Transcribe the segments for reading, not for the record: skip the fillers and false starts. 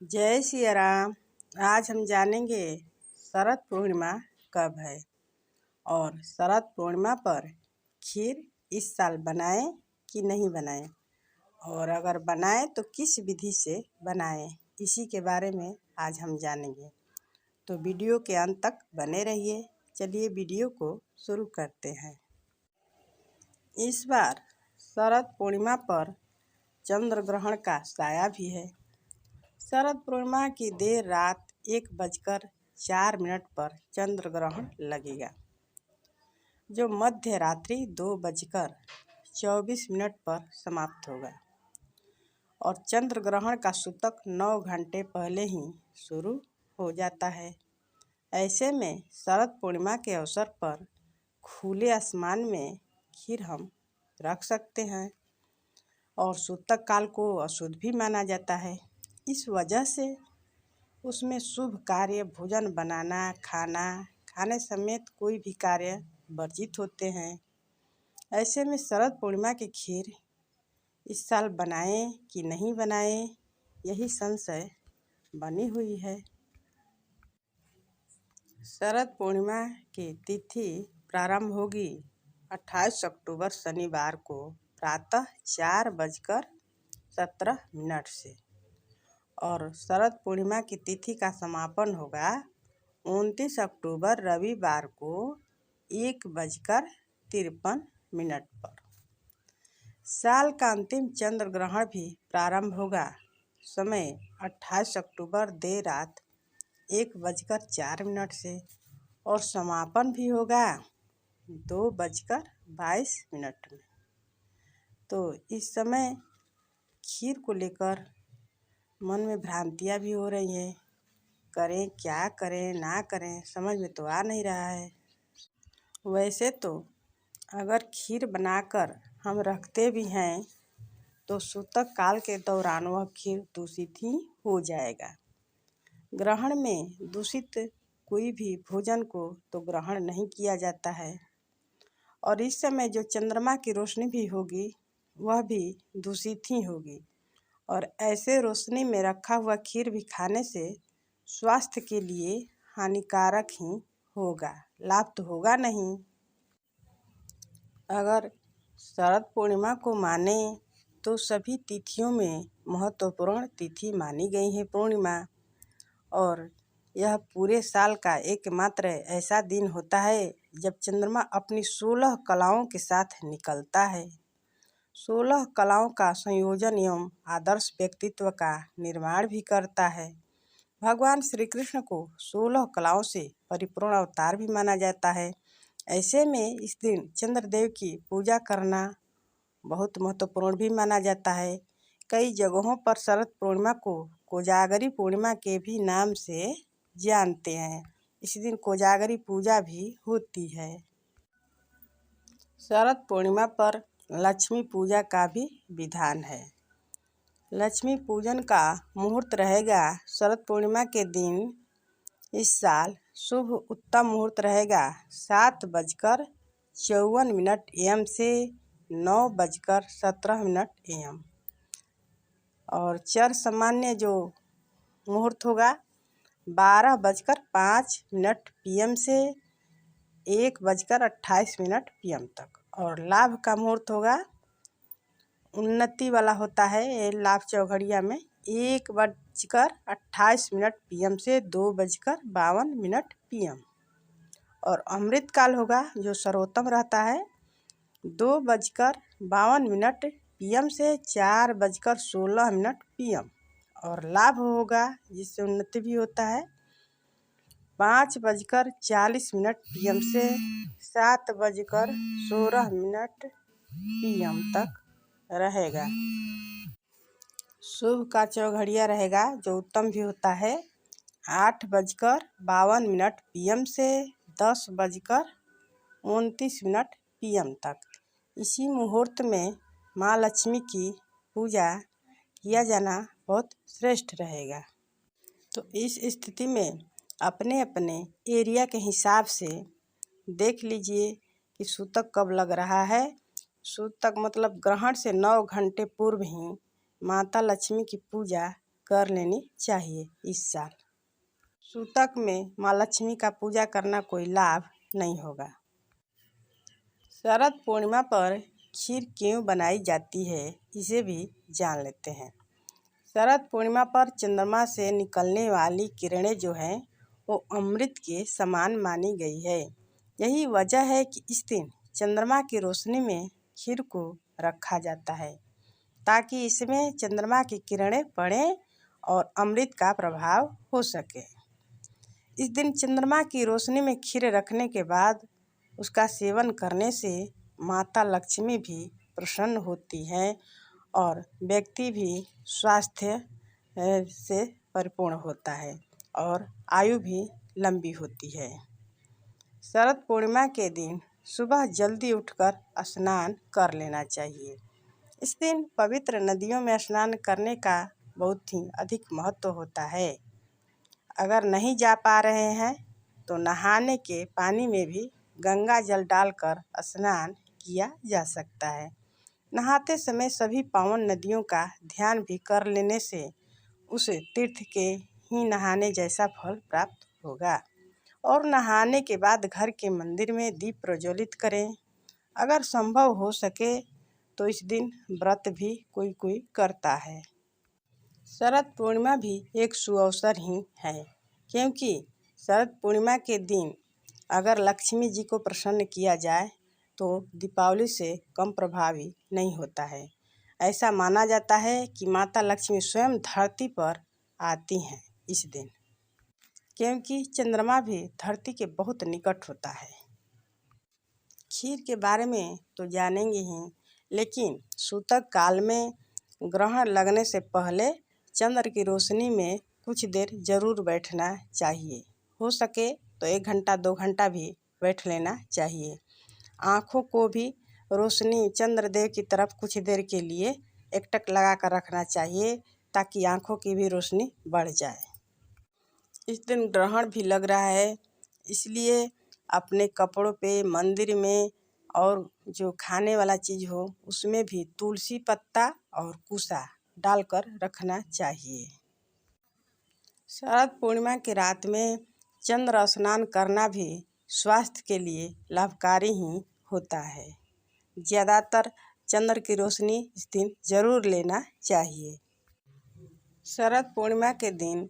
जय सिया राम। आज हम जानेंगे शरद पूर्णिमा कब है और शरद पूर्णिमा पर खीर इस साल बनाएं कि नहीं बनाएं, और अगर बनाएं तो किस विधि से बनाएं, इसी के बारे में आज हम जानेंगे। तो वीडियो के अंत तक बने रहिए। चलिए वीडियो को शुरू करते हैं। इस बार शरद पूर्णिमा पर चंद्र ग्रहण का साया भी है। शरद पूर्णिमा की देर रात 1:04 पर चंद्र ग्रहण लगेगा, जो मध्य रात्रि 2:24 पर समाप्त होगा और चंद्र ग्रहण का सूतक 9 घंटे पहले ही शुरू हो जाता है। ऐसे में शरद पूर्णिमा के अवसर पर खुले आसमान में खीर हम रख सकते हैं और सूतक काल को अशुद्ध भी माना जाता है। इस वजह से उसमें शुभ कार्य, भोजन बनाना, खाने समेत कोई भी कार्य वर्जित होते हैं। ऐसे में शरद पूर्णिमा की खीर इस साल बनाएं कि नहीं बनाएं, यही संशय बनी हुई है। शरद पूर्णिमा की तिथि प्रारंभ होगी 28 अक्टूबर शनिवार को प्रातः 4:17 से और शरद पूर्णिमा की तिथि का समापन होगा 29 अक्टूबर रविवार को 1:53 पर। साल का अंतिम चंद्र ग्रहण भी प्रारंभ होगा समय 28 अक्टूबर देर रात 1:04 से और समापन भी होगा 2:22 में। तो इस समय खीर को लेकर मन में भ्रांतियाँ भी हो रही हैं। करें क्या करें ना करें, समझ में तो आ नहीं रहा है। वैसे तो अगर खीर बनाकर हम रखते भी हैं तो सूतक काल के दौरान वह खीर दूषित ही हो जाएगा। ग्रहण में दूषित कोई भी भोजन को तो ग्रहण नहीं किया जाता है और इस समय जो चंद्रमा की रोशनी भी होगी वह भी दूषित ही होगी, और ऐसे रोशनी में रखा हुआ खीर भी खाने से स्वास्थ्य के लिए हानिकारक ही होगा, लाभ तो होगा नहीं। अगर शरद पूर्णिमा को माने तो सभी तिथियों में महत्वपूर्ण तिथि मानी गई है पूर्णिमा, और यह पूरे साल का एकमात्र ऐसा दिन होता है जब चंद्रमा अपनी 16 कलाओं के साथ निकलता है। 16 कलाओं का संयोजन एवं आदर्श व्यक्तित्व का निर्माण भी करता है। भगवान श्री कृष्ण को 16 कलाओं से परिपूर्ण अवतार भी माना जाता है। ऐसे में इस दिन चंद्रदेव की पूजा करना बहुत महत्वपूर्ण भी माना जाता है। कई जगहों पर शरद पूर्णिमा को कोजागरी पूर्णिमा के भी नाम से जानते हैं। इस दिन कोजागरी पूजा भी होती है। शरद पूर्णिमा पर लक्ष्मी पूजा का भी विधान है। लक्ष्मी पूजन का मुहूर्त रहेगा शरद पूर्णिमा के दिन। इस साल शुभ उत्तम मुहूर्त रहेगा 7:54 AM से 9:17 AM, और चर सामान्य जो मुहूर्त होगा 12:05 PM से 1:28 PM तक, और लाभ का मुहूर्त होगा उन्नति वाला होता है ये लाभ चौघड़िया में 1:28 PM से 2:52 PM, और अमृत काल होगा जो सर्वोत्तम रहता है 2:52 PM से 4:16 PM, और लाभ होगा जिससे उन्नति भी होता है 5:40 PM से 7:16 PM तक रहेगा। शुभ का चौघड़िया रहेगा जो उत्तम भी होता है 8:52 PM से 10:29 PM तक। इसी मुहूर्त में माँ लक्ष्मी की पूजा किया जाना बहुत श्रेष्ठ रहेगा। तो इस स्थिति में अपने अपने एरिया के हिसाब से देख लीजिए कि सूतक कब लग रहा है। सूतक मतलब ग्रहण से 9 घंटे पूर्व ही माता लक्ष्मी की पूजा कर लेनी चाहिए इस साल। सूतक में माँ लक्ष्मी का पूजा करना कोई लाभ नहीं होगा। शरद पूर्णिमा पर खीर क्यों बनाई जाती है, इसे भी जान लेते हैं। शरद पूर्णिमा पर चंद्रमा से निकलने वाली किरणें जो हैं वो अमृत के समान मानी गई है। यही वजह है कि इस दिन चंद्रमा की रोशनी में खीर को रखा जाता है ताकि इसमें चंद्रमा की किरणें पड़ें और अमृत का प्रभाव हो सके। इस दिन चंद्रमा की रोशनी में खीर रखने के बाद उसका सेवन करने से माता लक्ष्मी भी प्रसन्न होती हैं और व्यक्ति भी स्वास्थ्य से परिपूर्ण होता है और आयु भी लंबी होती है। शरद पूर्णिमा के दिन सुबह जल्दी उठकर स्नान कर लेना चाहिए। इस दिन पवित्र नदियों में स्नान करने का बहुत ही अधिक महत्व होता है। अगर नहीं जा पा रहे हैं तो नहाने के पानी में भी गंगा जल डालकर स्नान किया जा सकता है। नहाते समय सभी पावन नदियों का ध्यान भी कर लेने से उस तीर्थ के ही नहाने जैसा फल प्राप्त होगा। और नहाने के बाद घर के मंदिर में दीप प्रज्वलित करें। अगर संभव हो सके तो इस दिन व्रत भी कोई कोई करता है। शरद पूर्णिमा भी एक सुअवसर ही है, क्योंकि शरद पूर्णिमा के दिन अगर लक्ष्मी जी को प्रसन्न किया जाए तो दीपावली से कम प्रभावी नहीं होता है। ऐसा माना जाता है कि माता लक्ष्मी स्वयं धरती पर आती हैं इस दिन, क्योंकि चंद्रमा भी धरती के बहुत निकट होता है। खीर के बारे में तो जानेंगे ही, लेकिन सूतक काल में ग्रहण लगने से पहले चंद्र की रोशनी में कुछ देर जरूर बैठना चाहिए। हो सके तो 1 घंटा 2 घंटा भी बैठ लेना चाहिए। आँखों को भी रोशनी चंद्रदेव की तरफ कुछ देर के लिए एकटक लगा कर रखना चाहिए ताकि आँखों की भी रोशनी बढ़ जाए। इस दिन ग्रहण भी लग रहा है, इसलिए अपने कपड़ों पे, मंदिर में और जो खाने वाला चीज़ हो उसमें भी तुलसी पत्ता और कुसा डालकर रखना चाहिए। शरद पूर्णिमा की रात में चंद्र स्नान करना भी स्वास्थ्य के लिए लाभकारी ही होता है। ज़्यादातर चंद्र की रोशनी इस दिन जरूर लेना चाहिए। शरद पूर्णिमा के दिन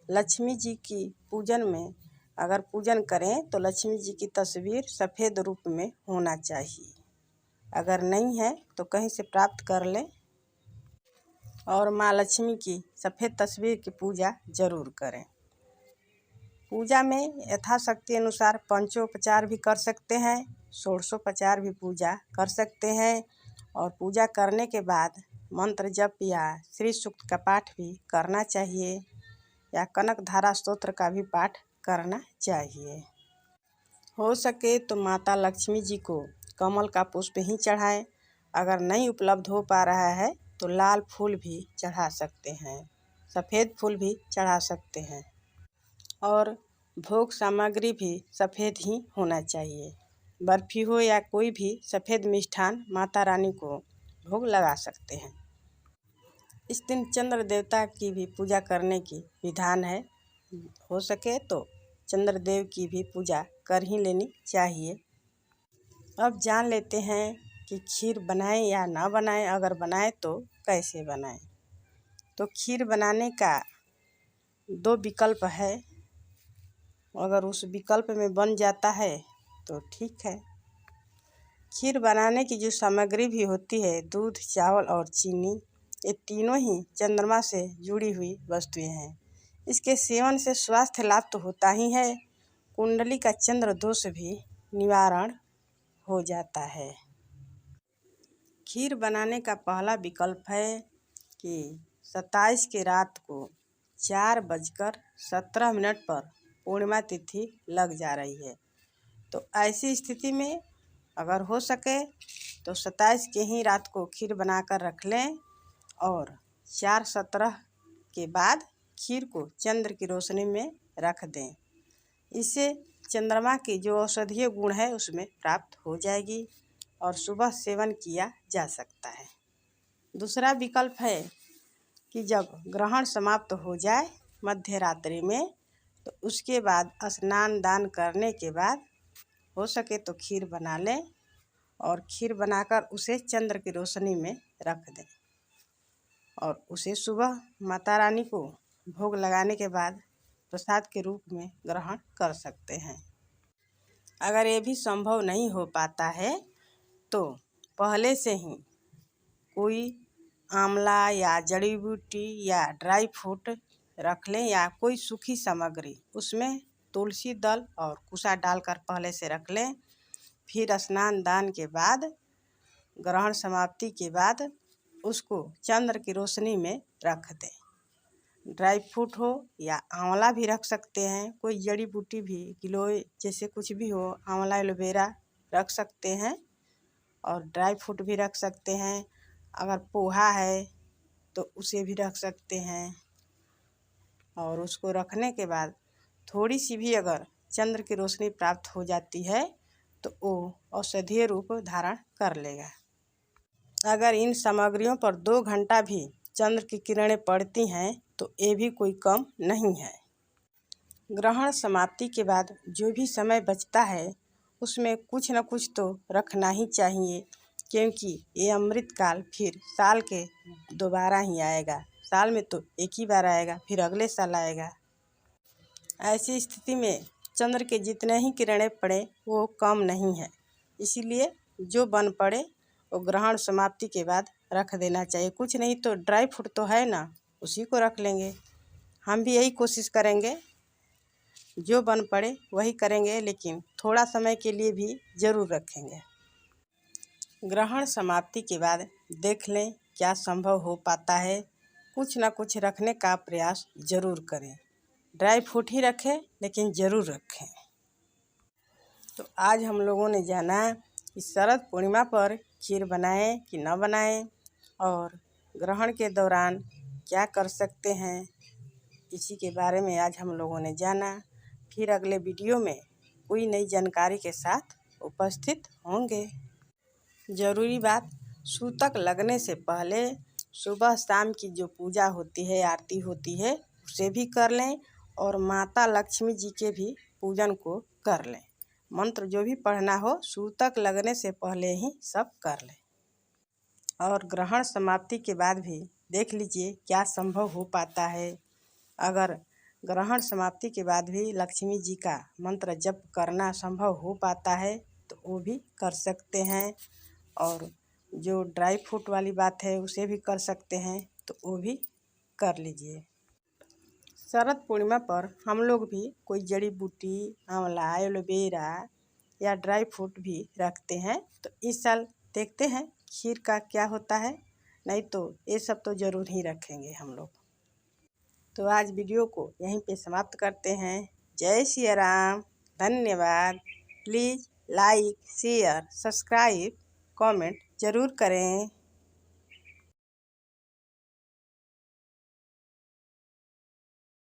लक्ष्मी जी की पूजन में अगर पूजन करें तो लक्ष्मी जी की तस्वीर सफ़ेद रूप में होना चाहिए। अगर नहीं है तो कहीं से प्राप्त कर लें और माँ लक्ष्मी की सफ़ेद तस्वीर की पूजा जरूर करें। पूजा में यथाशक्ति अनुसार पंचोपचार भी कर सकते हैं, षोडशोपचार भी पूजा कर सकते हैं और पूजा करने के बाद मंत्र जप या श्री सूक्त का पाठ भी करना चाहिए या कनक धारा स्तोत्र का भी पाठ करना चाहिए। हो सके तो माता लक्ष्मी जी को कमल का पुष्प ही चढ़ाएं। अगर नहीं उपलब्ध हो पा रहा है तो लाल फूल भी चढ़ा सकते हैं, सफ़ेद फूल भी चढ़ा सकते हैं और भोग सामग्री भी सफ़ेद ही होना चाहिए। बर्फी हो या कोई भी सफ़ेद मिष्ठान माता रानी को भोग लगा सकते हैं। इस दिन चंद्र देवता की भी पूजा करने की विधान है। हो सके तो चंद्र देव की भी पूजा कर ही लेनी चाहिए। अब जान लेते हैं कि खीर बनाएं या ना बनाएं। अगर बनाएं तो कैसे बनाएं। तो खीर बनाने का 2 विकल्प है। अगर उस विकल्प में बन जाता है तो ठीक है। खीर बनाने की जो सामग्री भी होती है, दूध, चावल और चीनी, ये तीनों ही चंद्रमा से जुड़ी हुई वस्तुएं हैं। इसके सेवन से स्वास्थ्य लाभ तो होता ही है, कुंडली का चंद्र दोष भी निवारण हो जाता है। खीर बनाने का पहला विकल्प है कि 27 की रात को 4:17 पर पूर्णिमा तिथि लग जा रही है। तो ऐसी स्थिति में अगर हो सके तो 27 के ही रात को खीर बनाकर रख लें और 4:17 के बाद खीर को चंद्र की रोशनी में रख दें। इससे चंद्रमा की जो औषधीय गुण है उसमें प्राप्त हो जाएगी और सुबह सेवन किया जा सकता है। दूसरा विकल्प है कि जब ग्रहण समाप्त हो जाए मध्य रात्रि में, तो उसके बाद स्नान दान करने के बाद हो सके तो खीर बना लें और खीर बनाकर उसे चंद्र की रोशनी में रख दें और उसे सुबह माता रानी को भोग लगाने के बाद प्रसाद के रूप में ग्रहण कर सकते हैं। अगर ये भी संभव नहीं हो पाता है तो पहले से ही कोई आंवला या जड़ी बूटी या ड्राई फ्रूट रख लें या कोई सूखी सामग्री, उसमें तुलसी दल और कुसा डालकर पहले से रख लें। फिर स्नान दान के बाद ग्रहण समाप्ति के बाद उसको चंद्र की रोशनी में रख दें। ड्राई फ्रूट हो या आंवला भी रख सकते हैं, कोई जड़ी बूटी भी, गिलोय जैसे कुछ भी हो, आंवला एलोवेरा रख सकते हैं और ड्राई फ्रूट भी रख सकते हैं। अगर पोहा है तो उसे भी रख सकते हैं और उसको रखने के बाद थोड़ी सी भी अगर चंद्र की रोशनी प्राप्त हो जाती है तो वो औषधीय रूप धारण कर लेगा। अगर इन सामग्रियों पर 2 घंटा भी चंद्र की किरणें पड़ती हैं तो ये भी कोई कम नहीं है। ग्रहण समाप्ति के बाद जो भी समय बचता है उसमें कुछ न कुछ तो रखना ही चाहिए, क्योंकि ये अमृत काल फिर साल के दोबारा ही आएगा। साल में तो एक ही बार आएगा, फिर अगले साल आएगा। ऐसी स्थिति में चंद्र के जितने ही किरणें पड़े वो कम नहीं है, इसीलिए जो बन पड़े वो ग्रहण समाप्ति के बाद रख देना चाहिए। कुछ नहीं तो ड्राई फ्रूट तो है ना, उसी को रख लेंगे। हम भी यही कोशिश करेंगे, जो बन पड़े वही करेंगे, लेकिन थोड़ा समय के लिए भी ज़रूर रखेंगे। ग्रहण समाप्ति के बाद देख लें क्या संभव हो पाता है, कुछ ना कुछ रखने का प्रयास ज़रूर करें। ड्राई फ्रूट ही रखें लेकिन ज़रूर रखें। तो आज हम लोगों ने जाना कि शरद पूर्णिमा पर खीर बनाएं कि न बनाएं और ग्रहण के दौरान क्या कर सकते हैं, इसी के बारे में आज हम लोगों ने जाना। फिर अगले वीडियो में कोई नई जानकारी के साथ उपस्थित होंगे। ज़रूरी बात, सूतक लगने से पहले सुबह शाम की जो पूजा होती है, आरती होती है, उसे भी कर लें और माता लक्ष्मी जी के भी पूजन को कर लें। मंत्र जो भी पढ़ना हो सूतक लगने से पहले ही सब कर लें। और ग्रहण समाप्ति के बाद भी देख लीजिए क्या संभव हो पाता है। अगर ग्रहण समाप्ति के बाद भी लक्ष्मी जी का मंत्र जप करना संभव हो पाता है तो वो भी कर सकते हैं और जो ड्राई फ्रूट वाली बात है उसे भी कर सकते हैं, तो वो भी कर लीजिए। शरद पूर्णिमा पर हम लोग भी कोई जड़ी बूटी, आंवला, एलोवेरा या ड्राई फ्रूट भी रखते हैं। तो इस साल देखते हैं खीर का क्या होता है, नहीं तो ये सब तो ज़रूर ही रखेंगे हम लोग। तो आज वीडियो को यहीं पे समाप्त करते हैं। जय सिया राम, धन्यवाद। Please like, share, subscribe, comment ज़रूर करें।